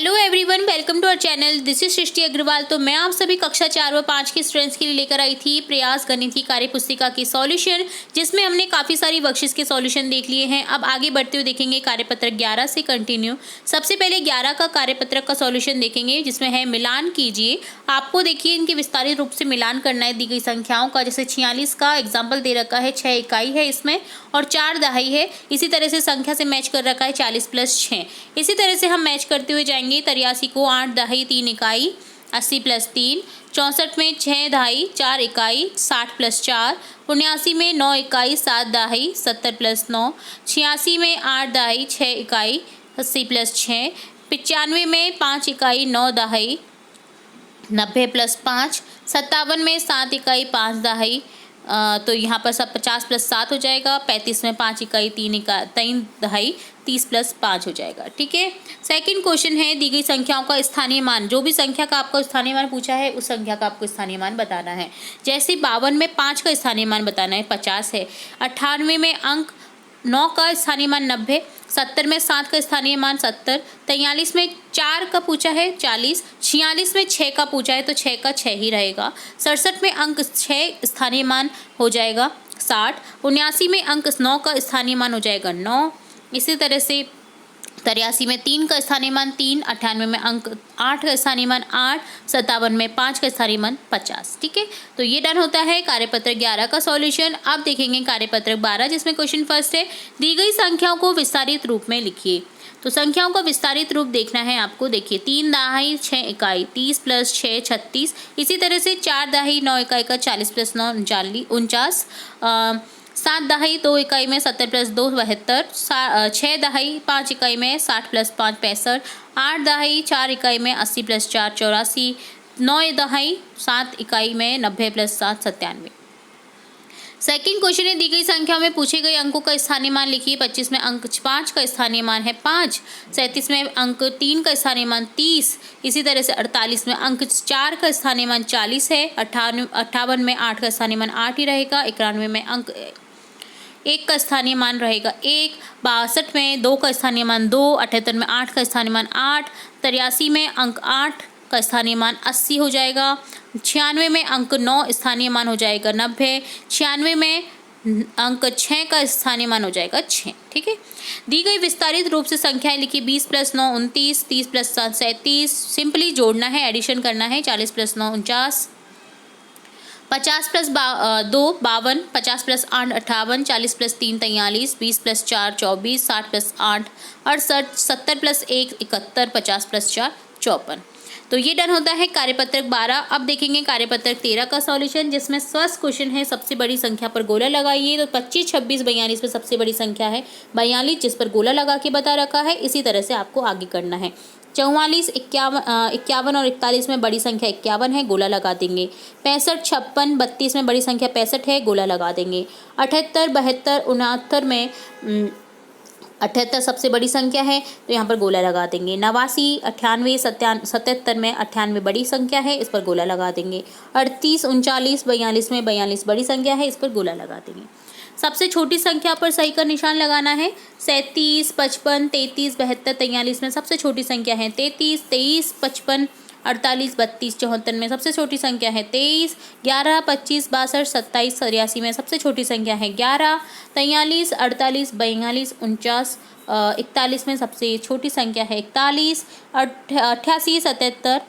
Hello everyone, welcome to our channel. This is Srishti Agarwal. तो मैं आप सभी कक्षा 4 व 5 के स्टूडेंट्स के लिए लेकर आई थी प्रयास गणितीय कार्य पुस्तिका की सॉल्यूशन, जिसमें हमने काफ़ी सारी वर्कशीट्स के सॉल्यूशन देख लिए हैं। अब आगे बढ़ते हुए देखेंगे कार्यपत्रक 11 से कंटिन्यू। सबसे पहले 11 का कार्यपत्रक का सॉल्यूशन देखेंगे, जिसमें है मिलान कीजिए। आपको देखिए इनके विस्तारित रूप से मिलान करना है दी गई संख्याओं का। जैसे 46 का एग्जाम्पल दे रखा है, 6 इकाई है इसमें और 4 दहाई है। इसी तरह से संख्या से मैच कर रखा है 40 + 6। इसी तरह से हम मैच करते हुए 83 को 8 दहाई 3 इकाई 80 + 3, 64 में 6 दहाई 4 इकाई 60 + 4, 79 में 9 इकाई 7 दहाई 70 + 9, 86 में 8 दहाई 6 इकाई 80 + 6, 95 में 5 इकाई 9 दहाई 90 + 5, 57 में 7 इकाई 5 दहाई तो यहाँ पर सब 50 + 7 हो जाएगा। 35 में 5 इकाई 3 दहाई 30 + 5 हो जाएगा। ठीक है। सेकंड क्वेश्चन है, दी गई संख्याओं का स्थानीय मान। जो भी संख्या का आपको स्थानीय मान पूछा है, उस संख्या का आपको स्थानीय मान बताना है। जैसे 52 में 5 का स्थानीय मान बताना है, 50 है। 98 में अंक 9 का स्थानीय मान 90, 70 में 7 का स्थानीय मान 70, 43 में 4 का पूछा है 40, 46 में 6 का पूछा है तो 6 का 6 ही रहेगा। 67 में अंक 6 स्थानीय मान हो जाएगा 60, 79 में अंक 9 का स्थानीय मान हो जाएगा 9। इसी तरह से 83 में 3 का स्थानीय मान 3, 98 में अंक 8 का स्थानीय मान 8, 57 में 5 का स्थानीय मान 50। ठीक है। तो ये डन होता है कार्यपत्रक 11 का सॉल्यूशन। अब देखेंगे कार्यपत्रक 12, जिसमें क्वेश्चन फर्स्ट है, दी गई संख्याओं को विस्तारित रूप में लिखिए। तो संख्याओं का विस्तारित रूप देखना है आपको। देखिए 3 दहाई 6 इकाई 30 + 6 36। इसी तरह से 4 दहाई 9 इकाई का 40 + 9 49, 7 दहाई 2 इकाई में 70 + 2 72, 6 दहाई 5 इकाई में 60 + 5 65, 8 दहाई 4 इकाई में 80 + 4 84, 9 दहाई 7 इकाई में 90 + 7 97। सेकंड क्वेश्चन है, दी गई संख्या में पूछे गए अंकों का स्थानीय मान लिखिए। 25 में अंक 5 का स्थानीय मान है 5, 37 में अंक 3 का स्थानीय मान 30, इसी तरह से 48 में अंक 4 का स्थानीय मान 40 है। 58 में 8 का स्थानीय मान 8 ही रहेगा। 91 में अंक 1 का स्थानीय मान रहेगा 1, 62 में 2 का स्थानीय मान 2, 78 में 8 का स्थानीय मान 8, 83 में अंक 8 का स्थानीय मान 80 हो जाएगा। 96 में अंक 9 स्थानीय मान हो जाएगा 90, 96 में अंक 6 का स्थानीय मान हो जाएगा 6। ठीक है। दी गई विस्तारित रूप से संख्याएं लिखी। 20 + 9 29, 30 + 7 37। सिंपली जोड़ना है, एडिशन करना है। 40 + 9 49, 50 + 2 52, 50 + 8 58, 40 + 3 43, 20 + 4 24, 60 + 8 68, 70 + 1 71, 50 + 4 54। तो ये डन होता है कार्यपत्रक 12। अब देखेंगे कार्यपत्रक 13 का सॉल्यूशन, जिसमें फर्स्ट क्वेश्चन है, सबसे बड़ी संख्या पर गोला लगाइए। तो 25 26 42 में सबसे बड़ी संख्या है 42, जिस पर गोला लगा के बता रखा है। इसी तरह से आपको आगे करना है। 44 51 और 41 में बड़ी संख्या 51 है, गोला लगा देंगे। 65 56 32 में बड़ी संख्या 65 है, गोला लगा देंगे। 78 72 69 में 78 सबसे बड़ी संख्या है, तो यहाँ पर गोला लगा देंगे। 89 98 77 में 98 बड़ी संख्या है, इस पर गोला लगा देंगे। 38 39 42 में 42 बड़ी संख्या है, इस पर गोला लगा देंगे। सबसे छोटी संख्या पर सही का निशान लगाना है। 37 55 33 72 43 में सबसे छोटी संख्या है 33, 23 55 48 32 74 में सबसे छोटी संख्या है 23, 11 25 62 27 83 में सबसे छोटी संख्या है 11, 43 48 42 49 41 में सबसे छोटी संख्या है 41, 88 77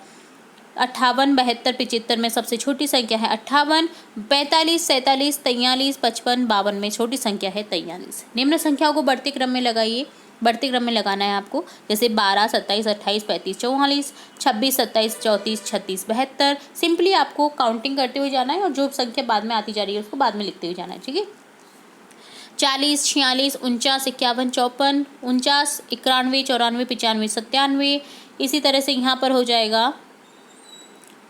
58 72 75 में सबसे छोटी संख्या है 58, 45 47 43 55 52 में छोटी संख्या है 43। निम्न संख्याओं को बढ़ते क्रम में लगाइए। बढ़ते क्रम में लगाना है आपको। जैसे 12 27 28 35 44, 26 27 34 36 72। सिंपली आपको काउंटिंग करते हुए जाना है और जो संख्या बाद में आती जा रही है उसको बाद में लिखते हुए जाना है। ठीक है। 40 46 49 51 54 49 91 94 95 97। इसी तरह से यहाँ पर हो जाएगा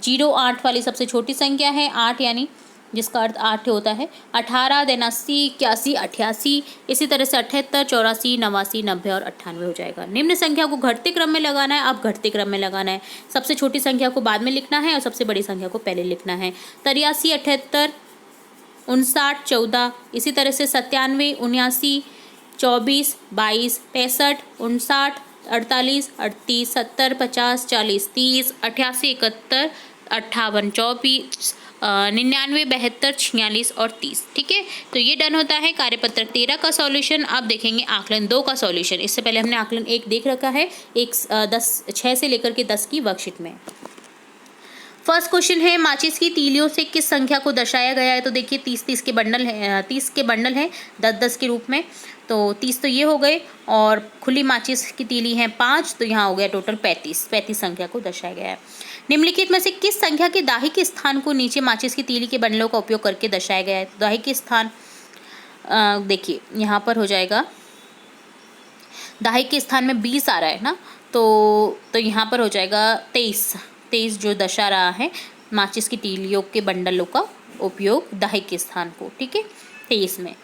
08 वाली सबसे छोटी संख्या है 8, यानी जिसका अर्थ 8 होता है। 18 83 81 88। इसी तरह से 78 84 89 90 और 98 हो जाएगा। निम्न संख्या को घटते क्रम में लगाना है। अब घटते क्रम में लगाना है। सबसे छोटी संख्या को बाद में लिखना है और सबसे बड़ी संख्या को पहले लिखना है। 83 78 59 14। इसी तरह से 97 79 24 22 65 59 48, 38, 70, 50, 40, 30, 88, 71, 58, 24, 99, 72, 46 और 30। ठीक है, तो ये डन होता है कार्यपत्रक 13 का सॉल्यूशन। अब देखेंगे आकलन 2 का सॉल्यूशन। इससे पहले हमने आकलन 1 देख रखा है, 6 से लेकर के 10 की वर्कशीट में। फर्स्ट क्वेश्चन है, माचिस की तीलियों से किस संख्या को दर्शाया गया है। तो देखिए 30 के बंडल है, 30 के बंडल हैं 10-10 के रूप में। तो 30 तो ये हो गए, और खुली माचिस की तीली हैं 5, तो यहाँ हो गया टोटल 35 संख्या को दर्शाया गया है। निम्नलिखित में से किस संख्या के दाही के स्थान को नीचे माचिस की तीली के बंडलों का उपयोग करके दर्शाया गया है। तो दाही के स्थान देखिए यहाँ पर हो जाएगा, दाही के स्थान में 20 आ रहा है ना, तो यहाँ पर हो जाएगा 23 जो दर्शा रहा है माचिस की तीलियों के बंडलों का उपयोग दाही के स्थान को। ठीक है, 23 में,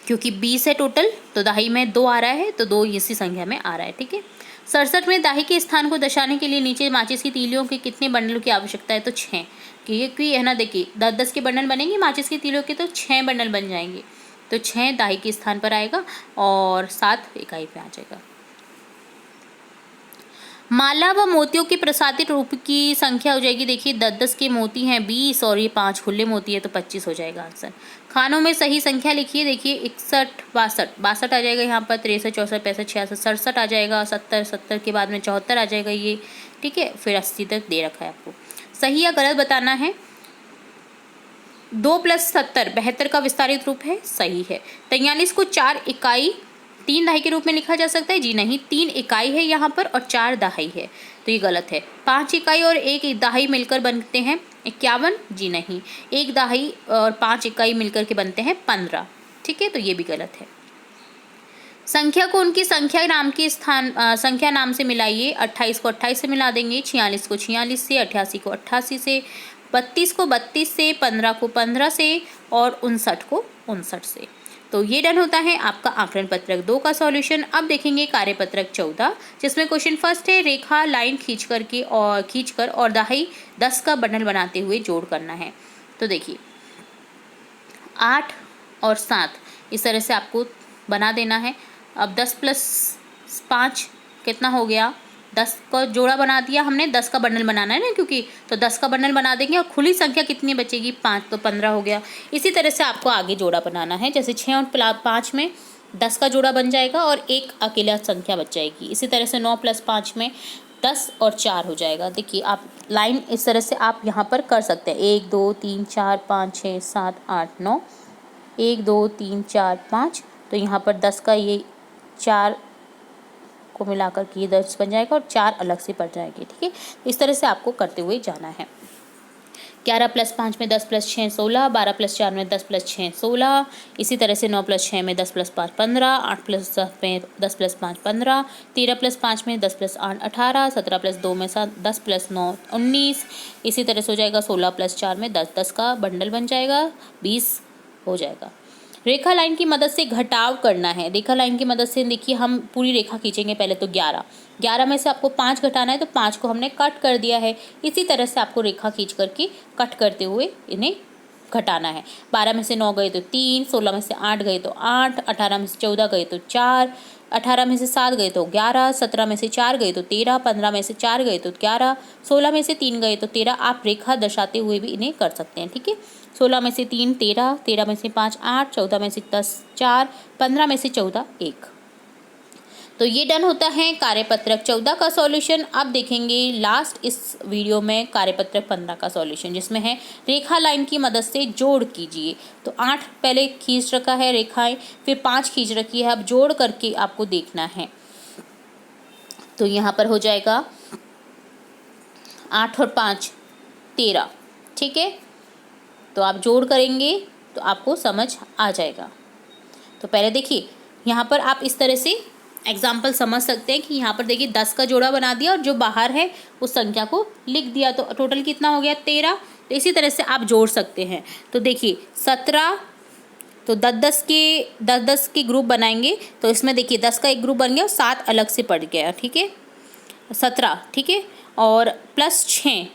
क्योंकि 20 है टोटल, तो दाही में 2 आ रहा है, तो 2 इसी संख्या में आ रहा है। ठीक है, 67 में दाही के स्थान को दर्शाने के लिए नीचे माचिस की तीलियों के कितने बंडलों की आवश्यकता है। तो 6, क्योंकि है ना, देखिए 10-10 के बंडल बनेंगे माचिस की तीलियों के, तो 6 बंडल बन जाएंगे। तो 6 दाही के स्थान पर आएगा और 7 इकाई पे आ जाएगा। माला व मोतियों के प्रसादित रूप की संख्या हो जाएगी, देखिए 10-10 के मोती हैं 20, और ये 5 खुले मोती है, तो 25 हो जाएगा आंसर। खानों में सही संख्या लिखिए, देखिए 61, 62 आ जाएगा यहाँ पर, 63, 64, 65, 66, 67 आ जाएगा, 70 के बाद में 74 आ जाएगा ये। ठीक है, फिर 80 तक दे रखा है आपको। सही या गलत बताना है। 2 + 70 72 का विस्तारित रूप है, सही है। 43 को 4 इकाई 3 दाही के रूप में लिखा जा सकता है, जी नहीं, 3 इकाई है यहाँ पर और 4 दाही है, तो ये गलत है। 5 इकाई और 1 दाही मिलकर बनते हैं 51, जी नहीं, 1 दाही और 5 इकाई मिलकर के बनते हैं 15। ठीक है, तो ये भी गलत है। संख्या को उनकी संख्या नाम के स्थान संख्या नाम से मिलाइए। 28 को 28 से मिला देंगे, 46 को 46 से, 88 को 88 से, 32 को 32 से, 15 को 15 से और 59 को 59 से। तो ये डन होता है आपका आकलन पत्रक 2 का सॉल्यूशन। अब देखेंगे कार्यपत्रक 14, जिसमें क्वेश्चन फर्स्ट है, रेखा लाइन खींचकर और दाही 10 का बंडल बनाते हुए जोड़ करना है। तो देखिए 8 और 7 इस तरह से आपको बना देना है। अब 10 + 5 कितना हो गया, 10 का जोड़ा बना दिया हमने, 10 का बंडल बनाना है ना, क्योंकि तो 10 का बंडल बना देंगे और खुली संख्या कितनी बचेगी 5, तो 15 हो गया। इसी तरह से आपको आगे जोड़ा बनाना है, जैसे 6 और 5 में 10 का जोड़ा बन जाएगा और एक अकेला संख्या बच जाएगी। इसी तरह से 9 + 5 में 10 और 4 हो जाएगा। देखिए आप लाइन इस तरह से आप यहाँ पर कर सकते हैं, 1 2 3 4 5 6 7 8 9, 1 2 3 4 5, तो यहाँ पर 10 का ये 4 को मिलाकर के ये 10 बन जाएगा और 4 अलग से पड़ जाएंगे। ठीक है, इस तरह से आपको करते हुए जाना है। 11 + 5 में 10 + 6 16, 12 + 4 में 10 + 6 16, इसी तरह से 9 + 6 में 10 + 5 15, 8 + 10 में 10 + 5 15, 13 + 5 में 10 + 8 18, 17 + 2 में 10 + 9 19, इसी तरह से हो जाएगा 16 + 4 में 10 का बंडल बन जाएगा, 20 हो जाएगा। रेखा लाइन की मदद से घटाव करना है। रेखा लाइन की मदद से देखिए हम पूरी रेखा खींचेंगे पहले, तो 11 में से आपको 5 घटाना है, तो 5 को हमने कट कर दिया है। इसी तरह से आपको रेखा खींच करके कट करते हुए इन्हें घटाना है। 12 में से 9 गए तो 3, 16 में से 8 गए तो 8, 18 में से 14 गए तो 4, 18 में से 7 गए तो 11, 17 में से 4 गए तो 13, 15 में से 4 गए तो 11, 16 में से 3 गए तो 13। आप रेखा दर्शाते हुए भी इन्हें कर सकते हैं। ठीक है, 16 में से 3 13, 13 में से 5 8, 14 में से 10 4, 15 में से 14 1। तो ये डन होता है कार्यपत्रक 14 का सॉल्यूशन। अब देखेंगे लास्ट इस वीडियो में कार्यपत्रक 15 का सॉल्यूशन, जिसमें है रेखा लाइन की मदद से जोड़ कीजिए। तो 8 पहले खींच रखा है रेखाएं, फिर 5 खींच रखी है, अब जोड़ करके आपको देखना है। तो यहाँ पर हो जाएगा 8 और 5 13। ठीक है, तो आप जोड़ करेंगे तो आपको समझ आ जाएगा। तो पहले देखिए यहाँ पर आप इस तरह से एग्जाम्पल समझ सकते हैं कि यहाँ पर देखिए 10 का जोड़ा बना दिया और जो बाहर है उस संख्या को लिख दिया, तो टोटल कितना हो गया 13। तो इसी तरह से आप जोड़ सकते हैं। तो देखिए 17, तो 10-10 के ग्रुप बनाएंगे, तो इसमें देखिए 10 का एक ग्रुप बन गया और 7 अलग से पड़ गया। ठीक है, 17। ठीक है, और +6,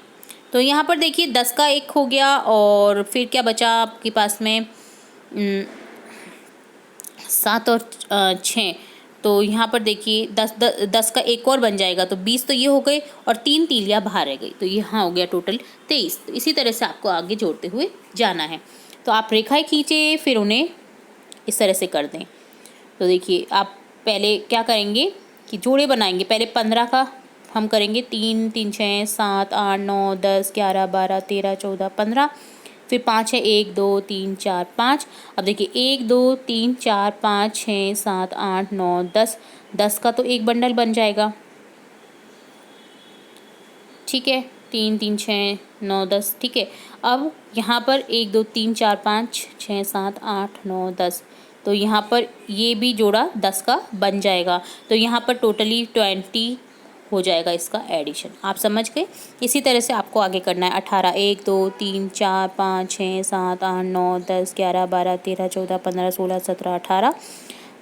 तो यहाँ पर देखिए 10 का एक हो गया और फिर क्या बचा आपके पास में 7 और 6, तो यहाँ पर देखिए 10 का एक और बन जाएगा तो 20 तो ये हो गए और 3 तीलियाँ बाहर रह गई, तो यहाँ हो गया टोटल 23। तो इसी तरह से आपको आगे जोड़ते हुए जाना है। तो आप रेखाएं खींचे, फिर उन्हें इस तरह से कर दें। तो देखिए आप पहले क्या करेंगे कि जोड़े बनाएंगे। पहले 15 का हम करेंगे, 3 3 6 7 8 9 10 11 12 13 14 15। फिर 5 है, 1 2 3 4 5। अब देखिए 1 2 3 4 5 6 7 8 9 10। 10 का तो एक बंडल बन जाएगा, ठीक है। 3 3 6 9 10, ठीक है। अब यहाँ पर 1 2 3 4 5 6 7 8 9 10, तो यहाँ पर ये भी जोड़ा 10 का बन जाएगा। तो यहाँ पर टोटली 20 हो जाएगा इसका एडिशन। आप समझ गए। इसी तरह से आपको आगे करना है। 18 1 2 3 4 5 6 7 8 9 10 11 12 13 14 15 16 17 18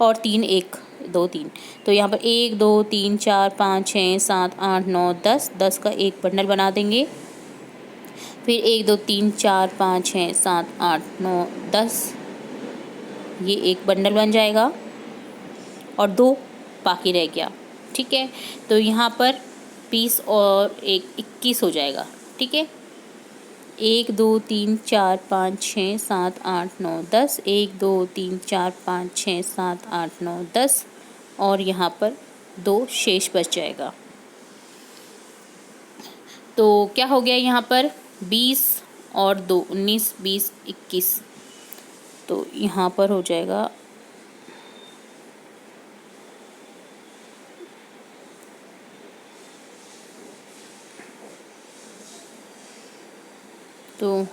और 3 1 2 3। तो यहाँ पर 1 2 3 4 5 6 7 8 9 10, 10 का एक बंडल बना देंगे। फिर 1 2 3 4 5 6 7 8 9 10, ये एक बंडल बन जाएगा और 2 बाकी रह गया, ठीक है। तो यहाँ पर 20 और 1 21 हो जाएगा, ठीक है। 1 2 3 4 5 6 7 8 9 10, 1 2 3 4 5 6 7 8 9 10 और यहाँ पर 2 शेष बच जाएगा। तो क्या हो गया यहाँ पर 20 और 2 19 20 21, तो यहाँ पर हो जाएगा तो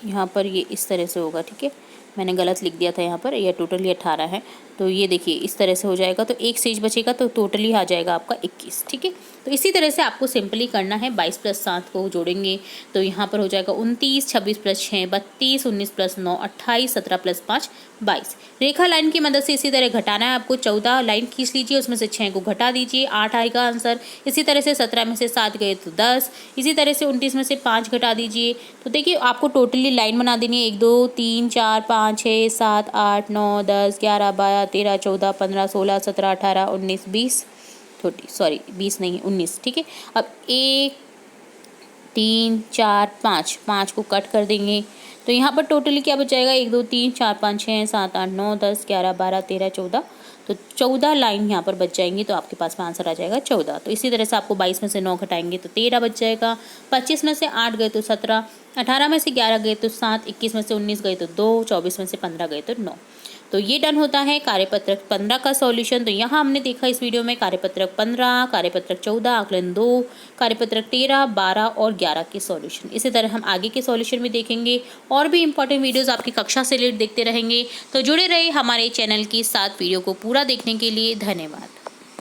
यहाँ पर ये इस तरह से होगा, ठीक है। मैंने गलत लिख दिया था यहाँ पर, यह टोटली 18 है। तो ये देखिए इस तरह से हो जाएगा, तो एक शेष बचेगा तो टोटली आ जाएगा आपका 21, ठीक है। तो इसी तरह से आपको सिंपली करना है। 22 + 7 को जोड़ेंगे तो यहाँ पर हो जाएगा 29, 26 + 6 32, 19 + 9 28, 17 + 5 22। रेखा लाइन की मदद से इसी तरह घटाना है आपको। 14 लाइन खींच लीजिए, उसमें से 6 को घटा दीजिए, 8 आएगा आंसर। इसी तरह से 17 में से 7 गए तो 10, इसी तरह से 29 में से 5 घटा दीजिए। तो देखिए आपको टोटली लाइन बना देनी है। 1 2 3 4 5 6 7 8 9 10 11 12 13 14 15 16 17 18 19 20, 20 नहीं 19, ठीक है। अब 1 3 4 5, 5 को कट कर देंगे तो यहाँ पर टोटली क्या बच जाएगा 1 2 3 4 5 6 7 8 9 10 11 12 13 14, तो 14 लाइन यहाँ पर बच जाएंगी। तो आपके पास में आंसर आ जाएगा 14। तो इसी तरह से आपको 22 में से 9 घटाएंगे तो 13 बच जाएगा, 25 में से 8 गए तो 17, 18 में से 11 गए तो 7, 21 में से 19 गए तो 2, 24 में से 15 गए तो 9। तो ये डन होता है कार्यपत्रक 15 का सॉल्यूशन। तो यहाँ हमने देखा इस वीडियो में कार्यपत्रक 15, कार्यपत्रक 14, आकलन 2, कार्यपत्रक 13, 12 और 11 के सॉल्यूशन। इसी तरह हम आगे के सॉल्यूशन भी देखेंगे और भी इंपॉर्टेंट वीडियोस आपकी कक्षा से रिलेटेड देखते रहेंगे। तो जुड़े रहे हमारे चैनल के साथ। वीडियो को पूरा देखने के लिए धन्यवाद।